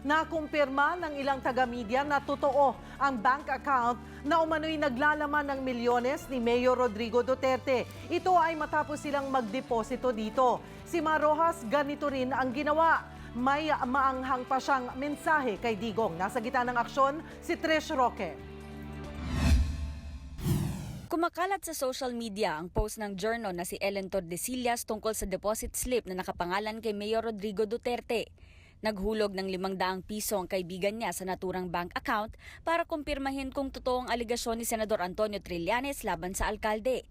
Nakumpirma ng ilang taga-media na totoo ang bank account na umano'y naglalaman ng milyones ni Mayor Rodrigo Duterte. Ito ay matapos silang magdeposito dito. Si Mar Rojas ganito rin ang ginawa. May maanghang pa siyang mensahe kay Digong. Nasa gitna ng aksyon, si Trish Roque. Kumakalat sa social media ang post ng journal na si Ellen Tordesillas tungkol sa deposit slip na nakapangalan kay Mayor Rodrigo Duterte. Naghulog ng 500 piso ang kaibigan niya sa naturang bank account para kumpirmahin kung totoo ang aligasyon ni Senador Antonio Trillanes laban sa alkalde.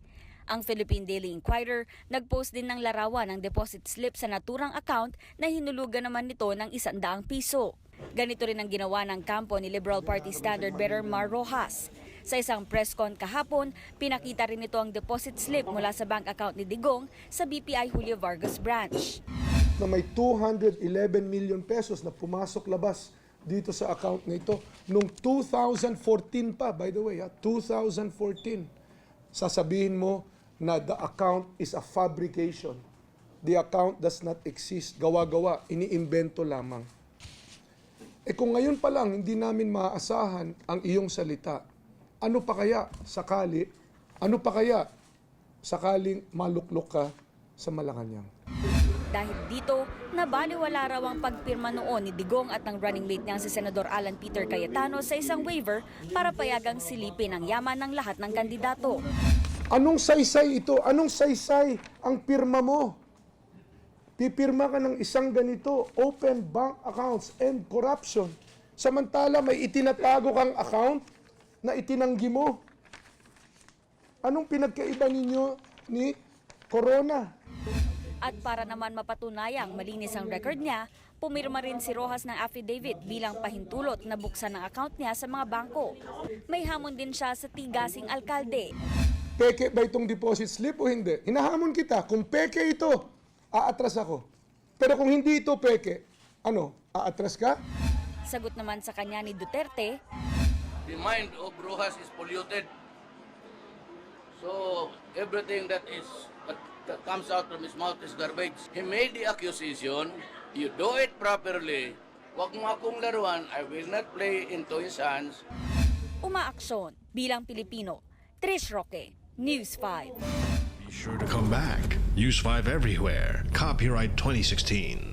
Ang Philippine Daily Inquirer nagpost din ng larawan ng deposit slip sa naturang account na hinulugan naman nito ng 100 piso. Ganito rin ang ginawa ng kampo ni Liberal Party Standard Bearer Mar Rojas. Sa isang press con kahapon, pinakita rin nito ang deposit slip mula sa bank account ni Digong sa BPI Julio Vargas branch. Na may 211 million pesos na pumasok-labas dito sa account na ito. Noong 2014 pa, by the way, 2014, sasabihin mo na the account is a fabrication. The account does not exist. Gawa-gawa, iniimbento lamang. Kung ngayon pa lang hindi namin maaasahan ang iyong salita, ano pa kaya sakaling maluklok ka sa Malacanang? Dahil dito, nabaliwala raw ang pagpirma noon ni Digong at ng running mate niyang si Senador Alan Peter Cayetano sa isang waiver para payagang silipin ang yaman ng lahat ng kandidato. Anong saysay ito? Anong saysay ang pirma mo? Pipirma ka ng isang ganito, open bank accounts and corruption. Samantala may itinatago kang account na itinanggi mo. Anong pinagkaiba ninyo ni Corona? At para naman mapatunayang malinis ang record niya, pumirma rin si Rojas ng affidavit bilang pahintulot na buksan ang account niya sa mga bangko. May hamon din siya sa tigasing alkalde. Peke ba itong deposit slip o hindi? Hinahamon kita, kung peke ito, aatras ako. Pero kung hindi ito peke, aatras ka? Sagot naman sa kanya ni Duterte, The mind of Rojas is polluted. So everything that comes out from his mouth is garbage. He made the accusation. You do it properly. Wag mo akong laruan. I will not play into his hands. umaaksyon bilang Pilipino. Trish Roque, News 5. Be sure to come back. Use 5 everywhere. Copyright 2016.